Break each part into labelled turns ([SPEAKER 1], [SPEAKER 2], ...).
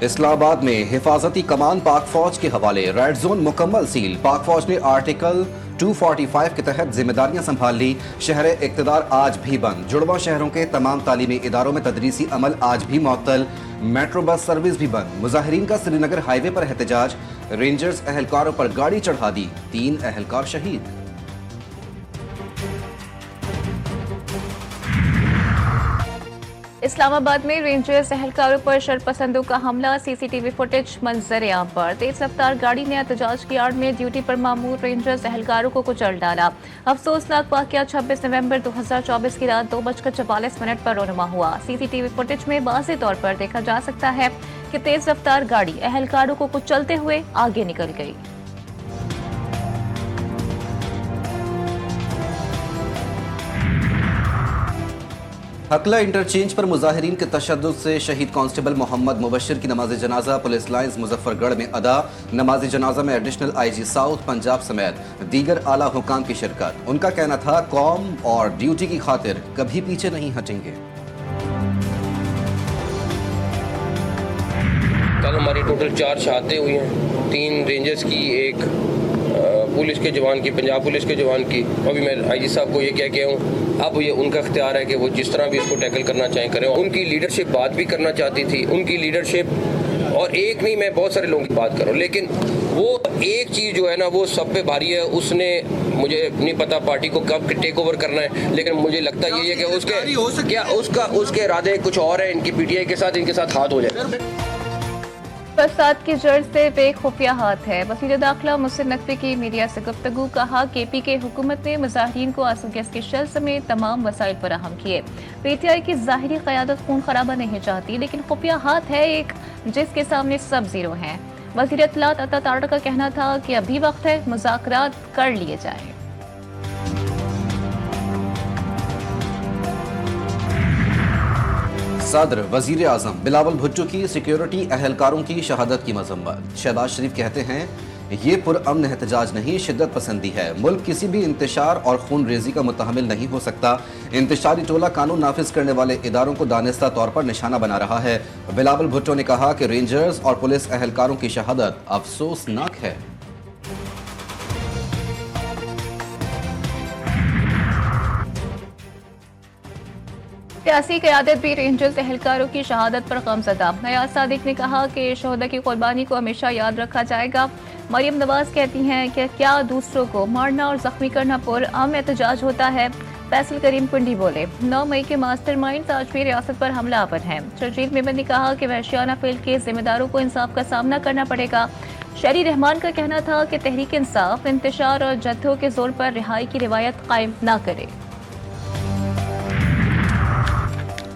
[SPEAKER 1] اسلام آباد میں حفاظتی کمان پاک فوج کے حوالے، ریڈ زون مکمل سیل۔ پاک فوج نے آرٹیکل 245 کے تحت ذمہ داریاں سنبھال لی۔ شہر اقتدار آج بھی بند۔ جڑواں شہروں کے تمام تعلیمی اداروں میں تدریسی عمل آج بھی معطل۔ میٹرو بس سروس بھی بند۔ مظاہرین کا سری نگر ہائی وے پر احتجاج۔ رینجرز اہلکاروں پر گاڑی چڑھا دی، 3 اہلکار شہید۔
[SPEAKER 2] اسلام آباد میں رینجرز اہلکاروں پر شرپسندوں کا حملہ، سی سی ٹی وی فوٹیج منظر عام پر۔ تیز رفتار گاڑی نے احتجاج کی آڑ میں ڈیوٹی پر مامور رینجرز اہلکاروں کو کچل ڈالا۔ افسوسناک واقعہ 26 نومبر 2024 کی رات 2:44 پر رونما ہوا۔ سی سی ٹی وی فوٹیج میں واضح طور پر دیکھا جا سکتا ہے کہ تیز رفتار گاڑی اہلکاروں کو کچلتے ہوئے آگے نکل گئی۔
[SPEAKER 1] حقلہ انٹرچینج پر مظاہرین کے تشدد سے شہید کانسٹیبل محمد مبشر کی نماز جنازہ پولیس لائنز مظفر گڑھ میں ادا۔ نماز جنازہ میں additional I G south Punjab سمیت دیگر اعلیٰ حکام کی شرکت۔ ان کا کہنا تھا قوم اور ڈیوٹی کی خاطر کبھی پیچھے نہیں ہٹیں گے۔
[SPEAKER 3] کل ہماری ٹوٹل 4 شہادتیں ہوئی ہیں، 3 رینجرز کی، 1 پولیس کے جوان کی، پنجاب پولیس کے جوان کی۔ ابھی میں آئی جی صاحب کو یہ کہہ کے ہوں، اب یہ ان کا اختیار ہے کہ وہ جس طرح بھی اس کو ٹیکل کرنا چاہیں کریں۔ ان کی لیڈرشپ بات بھی کرنا چاہتی تھی، ان کی لیڈرشپ، اور ایک نہیں میں بہت سارے لوگوں کی بات کروں، لیکن وہ ایک چیز جو ہے نا وہ سب پہ بھاری ہے۔ اس نے مجھے نہیں پتا پارٹی کو کب ٹیک اوور کرنا ہے، لیکن مجھے لگتا یہ ہے کہ اس کے ارادے کچھ اور ہیں۔ ان کی پی ٹی آئی کے ساتھ ان کے ساتھ ہاتھ ہو جائے۔
[SPEAKER 2] فساد کی جڑ سے بے خفیہ ہاتھ ہے۔ وزیر داخلہ محسن نقوی کی میڈیا سے گفتگو، کہا کہ پی کے حکومت نے مظاہرین کو آنسو گیس کی شل سمیت تمام وسائل فراہم کیے۔ پی ٹی آئی کی ظاہری قیادت خون خرابہ نہیں چاہتی، لیکن خفیہ ہاتھ ہے ایک جس کے سامنے سب زیرو ہیں۔ وزیر اطلاعات عطا تارڑ کا کہنا تھا کہ ابھی وقت ہے، مذاکرات کر لیے جائیں۔
[SPEAKER 1] صدر وزیر اعظم بلاول بھٹو کی سیکیورٹی اہلکاروں کی شہادت کی مذمت۔ شہباز شریف کہتے ہیں یہ پرامن احتجاج نہیں، شدت پسندی ہے۔ ملک کسی بھی انتشار اور خون ریزی کا متحمل نہیں ہو سکتا۔ انتشاری ٹولہ قانون نافذ کرنے والے اداروں کو دانستہ طور پر نشانہ بنا رہا ہے۔ بلاول بھٹو نے کہا کہ رینجرز اور پولیس اہلکاروں کی شہادت افسوسناک ہے۔
[SPEAKER 2] سیاسی قیادت بھی رینجرز اہلکاروں کی شہادت پر غمزدہ۔ نیاز صادق نے کہا کہ شہداء کی قربانی کو ہمیشہ یاد رکھا جائے گا۔ مریم نواز کہتی ہیں کہ کیا دوسروں کو مارنا اور زخمی کرنا پرامن احتجاج ہوتا ہے؟ فیصل کریم کنڈی بولے، 9 مئی کے ماسٹر مائنڈز آج بھی ریاست پر حملہ آور ہیں۔ شرجیل میمن نے کہا کہ وحشیانہ فعل کے ذمہ داروں کو انصاف کا سامنا کرنا پڑے گا۔ شہری رحمان کا کہنا تھا کہ تحریک انصاف انتشار اور جدھوں کے زور پر رہائی کی روایت قائم نہ کرے۔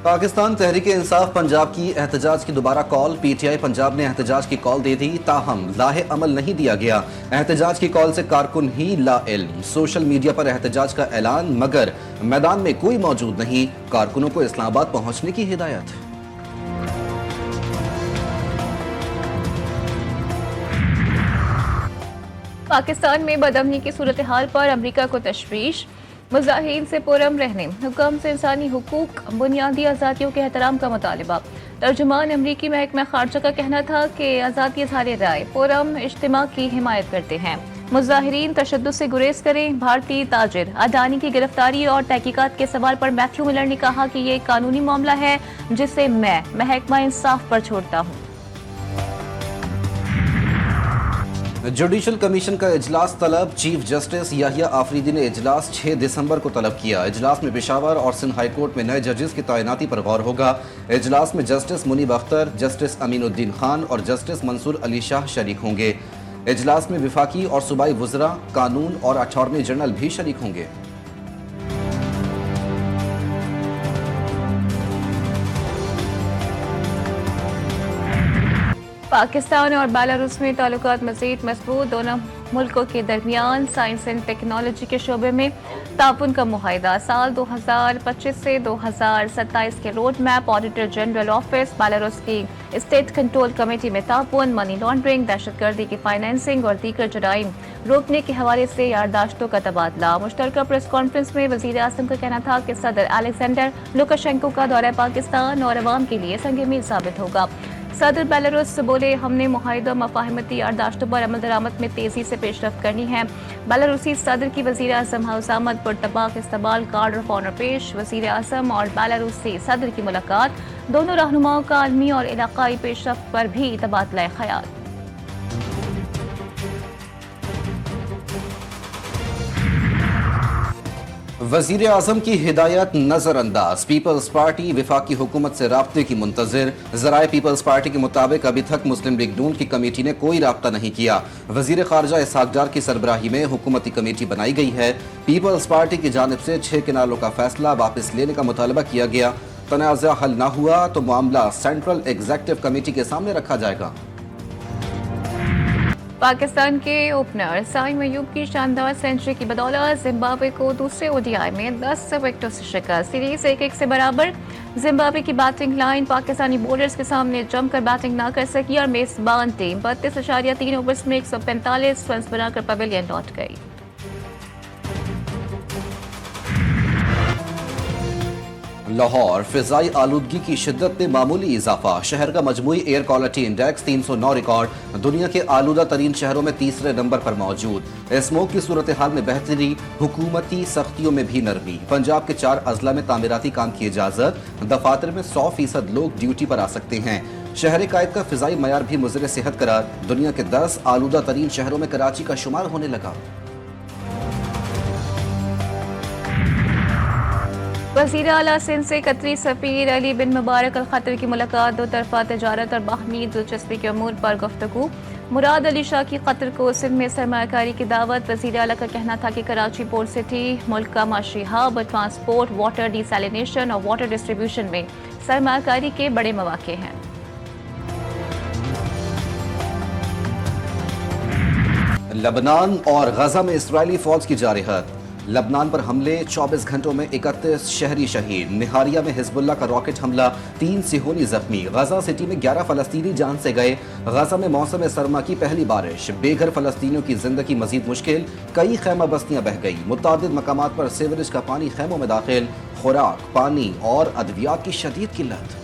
[SPEAKER 1] پاکستان تحریک انصاف پنجاب کی احتجاج کی دوبارہ کال۔ پی ٹی آئی پنجاب نے احتجاج کی کال دے دی، تاہم لاہ عمل نہیں دیا گیا۔ احتجاج کی کال سے کارکن ہی لا علم۔ سوشل میڈیا پر احتجاج کا اعلان، مگر میدان میں کوئی موجود نہیں۔ کارکنوں کو اسلام آباد پہنچنے کی ہدایت۔
[SPEAKER 2] پاکستان میں بدامنی کی صورتحال پر امریکہ کو تشویش، مظاہرین سے پرامن رہنے، حکام سے انسانی حقوق، بنیادی آزادیوں کے احترام کا مطالبہ۔ ترجمان امریکی محکمہ خارجہ کا کہنا تھا کہ آزادی اظہار رائے، پرامن اجتماع کی حمایت کرتے ہیں۔ مظاہرین تشدد سے گریز کریں۔ بھارتی تاجر اڈانی کی گرفتاری اور تحقیقات کے سوال پر میتھیو ملر نے کہا کہ یہ ایک قانونی معاملہ ہے جسے میں محکمہ انصاف پر چھوڑتا ہوں۔
[SPEAKER 1] جوڈیشل کمیشن کا اجلاس طلب، چیف جسٹس یحییٰ آفریدی نے اجلاس 6 دسمبر کو طلب کیا۔ اجلاس میں پشاور اور سندھ ہائی کورٹ میں نئے ججز کی تعیناتی پر غور ہوگا۔ اجلاس میں جسٹس منیب اختر، جسٹس امین الدین خان اور جسٹس منصور علی شاہ شریک ہوں گے۔ اجلاس میں وفاقی اور صوبائی وزراء، قانون اور اٹارنی جنرل بھی شریک ہوں گے۔
[SPEAKER 2] پاکستان اور بیلاروس میں تعلقات مزید مضبوط، دونوں ملکوں کے درمیان سائنس اینڈ ٹیکنالوجی کے شعبے میں تعاون کا معاہدہ۔ سال 2025 سے 2027 کے road map. Auditor general office Belarus کی اسٹیٹ کنٹرول کمیٹی میں تعاون، منی لانڈرنگ، دہشت گردی کی فائنینسنگ اور دیگر جرائم روکنے کے حوالے سے یادداشتوں کا تبادلہ۔ مشترکہ پریس کانفرنس میں وزیر اعظم کا کہنا تھا کہ صدر الیگزینڈر لوکاشینکو کا دورہ پاکستان اور عوام کے لیے سنگ میل ثابت ہوگا۔ صدر بیلاروس بولے ہم نے معاہدہ مفاہمتی یادداشتوں پر عمل درآمد میں تیزی سے پیش رفت کرنی ہے۔ بیلاروسی صدر کی وزیر اعظم حسامت پرتپاک استقبال کارڈ آف آنر پیش۔ وزیر اعظم اور بیلاروسی صدر کی ملاقات، دونوں رہنماؤں کا عالمی اور علاقائی پیش رفت پر بھی تبادلہ خیال۔
[SPEAKER 1] وزیر اعظم کی ہدایت نظر انداز، پیپلز پارٹی وفاقی حکومت سے رابطے کی منتظر۔ ذرائع پیپلز پارٹی کے مطابق ابھی تک مسلم لیگ نون کی کمیٹی نے کوئی رابطہ نہیں کیا۔ وزیر خارجہ اسحاق ڈار کی سربراہی میں حکومتی کمیٹی بنائی گئی ہے۔ پیپلز پارٹی کی جانب سے 6 کنالوں کا فیصلہ واپس لینے کا مطالبہ کیا گیا۔ تنازع حل نہ ہوا تو معاملہ سینٹرل ایگزیکٹو کمیٹی کے سامنے رکھا جائے گا۔
[SPEAKER 2] پاکستان کے اوپنر سائم ایوب کی شاندار سینچری کی بدولت زمبابوے کو دوسرے اوڈی آئی میں 10 وکٹوں سے شکست، سیریز 1-1 سے برابر۔ زمبابوے کی بیٹنگ لائن پاکستانی بولرز کے سامنے جم کر بیٹنگ نہ کر سکی اور میزبان ٹیم 32.3 اوورز میں 145 رنز بنا کر پویلین لوٹ گئی۔
[SPEAKER 1] لاہور، فضائی آلودگی کی شدت میں معمولی اضافہ، شہر کا مجموعی ایئر کوالٹی انڈیکس 309 ریکارڈ، دنیا کے آلودہ ترین شہروں میں تیسرے نمبر پر موجود۔ اسموگ کی صورتحال میں بہتری، حکومتی سختیوں میں بھی نرمی۔ پنجاب کے 4 اضلاع میں تعمیراتی کام کی اجازت، دفاتر میں 100% لوگ ڈیوٹی پر آ سکتے ہیں۔ شہر قائد کا فضائی معیار بھی مضر صحت قرار، دنیا کے 10 آلودہ ترین شہروں میں کراچی کا شمار ہونے لگا۔
[SPEAKER 2] وزیر اعلیٰ سندھ سے قطری سفیر علی بن مبارک الخطر کی ملاقات، دو طرفہ تجارت اور باہمی دلچسپی کے امور پر گفتگو۔ مراد علی شاہ کی قطر کو سندھ میں سرمایہ کاری کی دعوت، وزیر اعلیٰ کا کہنا تھا کہ کراچی پورٹ سٹی ملک کا معاشی hub, transport, water D salination اور واٹر ڈسٹریبیوشن میں سرمایہ کاری کے بڑے مواقع ہیں۔
[SPEAKER 1] لبنان اور غزہ میں اسرائیلی فوج کی جارحیت، لبنان پر حملے، 24 گھنٹوں میں 31 شہری شہید۔ نہاریہ میں حزب اللہ کا راکٹ حملہ، 3 صہیونی زخمی۔ غزہ سٹی میں 11 فلسطینی جان سے گئے۔ غزہ میں موسم سرما کی پہلی بارش، بے گھر فلسطینیوں کی زندگی مزید مشکل، کئی خیمہ بستیاں بہہ گئی۔ متعدد مقامات پر سیوریج کا پانی خیموں میں داخل، خوراک، پانی اور ادویات کی شدید قلت۔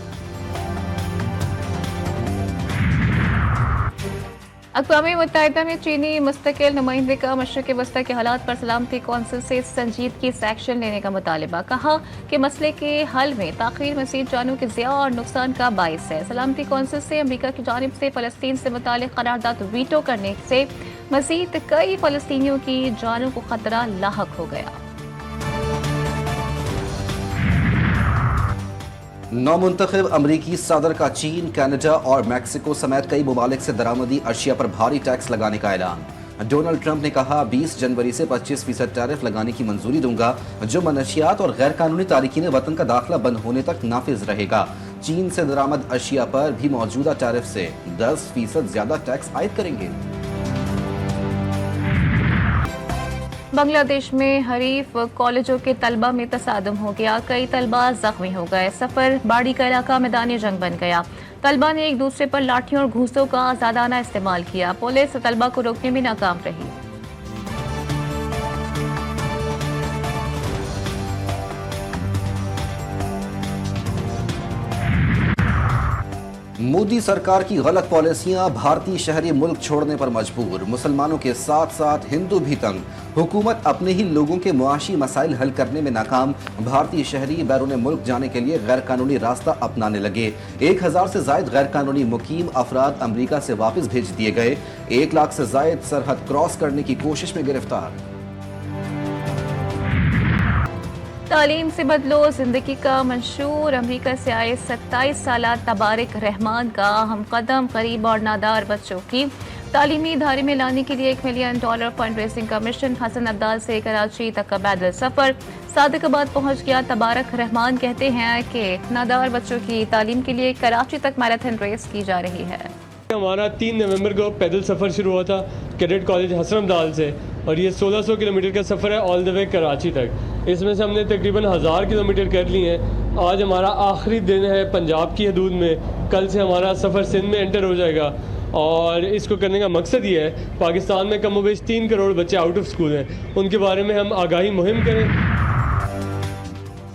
[SPEAKER 2] اقوام متحدہ میں چینی مستقل نمائندے کا مشرق وسطی کے حالات پر سلامتی کونسل سے سنجیدگی سے ایکشن لینے کا مطالبہ، کہا کہ مسئلے کے حل میں تاخیر مزید جانوں کے ضیاع اور نقصان کا باعث ہے۔ سلامتی کونسل سے امریکہ کی جانب سے فلسطین سے متعلق قرارداد ویٹو کرنے سے مزید کئی فلسطینیوں کی جانوں کو خطرہ لاحق ہو گیا۔
[SPEAKER 1] نومنتخب امریکی صدر کا چین، کینیڈا اور میکسیکو سمیت کئی ممالک سے درآمدی اشیاء پر بھاری ٹیکس لگانے کا اعلان۔ ڈونلڈ ٹرمپ نے کہا 20 جنوری سے 25% ٹیرف لگانے کی منظوری دوں گا، جو منشیات اور غیر قانونی تارکین وطن کا داخلہ بند ہونے تک نافذ رہے گا۔ چین سے درآمد اشیاء پر بھی موجودہ ٹیرف سے 10% زیادہ ٹیکس عائد کریں گے۔
[SPEAKER 2] بنگلہ دیش میں حریف کالجوں کے طلبہ میں تصادم ہو گیا، کئی طلبہ زخمی ہو گئے۔ سفر باڑی کا علاقہ میدان جنگ بن گیا، طلبہ نے ایک دوسرے پر لاٹھیوں اور گھوسوں کا آزادانہ استعمال کیا، پولیس طلبہ کو روکنے میں ناکام رہی۔
[SPEAKER 1] مودی سرکار کی غلط پالیسیاں، بھارتی شہری ملک چھوڑنے پر مجبور، مسلمانوں کے ساتھ ساتھ ہندو بھی تنگ، حکومت اپنے ہی لوگوں کے معاشی مسائل حل کرنے میں ناکام، بھارتی شہری بیرون ملک جانے کے لیے غیر قانونی راستہ اپنانے لگے۔ 1000 سے زائد غیر قانونی مقیم افراد امریکہ سے واپس بھیج دیے گئے، 1 لاکھ سے زائد سرحد کراس کرنے کی کوشش میں گرفتار۔
[SPEAKER 2] تعلیم سے بدلو زندگی کا منشور، امریکہ سے آئے 27 سالہ تبارک رحمان کا ہم قدم، غریب اور نادار بچوں کی تعلیمی ادارے میں لانے کے لیے $1 ملین فنڈ ریزنگ کا مشن، حسن عبدال سے کراچی تک کا پیدل سفر، صادق آباد پہنچ گیا تبارک رحمان۔ کہتے ہیں کہ نادار بچوں کی تعلیم کے لیے کراچی تک میراتھن ریس کی جا رہی ہے۔
[SPEAKER 4] ہمارا 3 نومبر کو پیدل سفر شروع ہوا تھا کیڈٹ کالج حسن عبدال سے، اور یہ 1600 کلومیٹر کا سفر ہے آل دا وے کراچی تک۔ اس میں سے ہم نے تقریباً 1000 کلومیٹر کر لی ہیں۔ آج ہمارا آخری دن ہے پنجاب کی حدود میں، کل سے ہمارا سفر سندھ میں انٹر ہو جائے گا، اور اس کو کرنے کا مقصد یہ ہے پاکستان میں کم و بیش 3 کروڑ بچے آؤٹ آف اسکول ہیں، ان کے بارے میں ہم آگاہی مہم کریں۔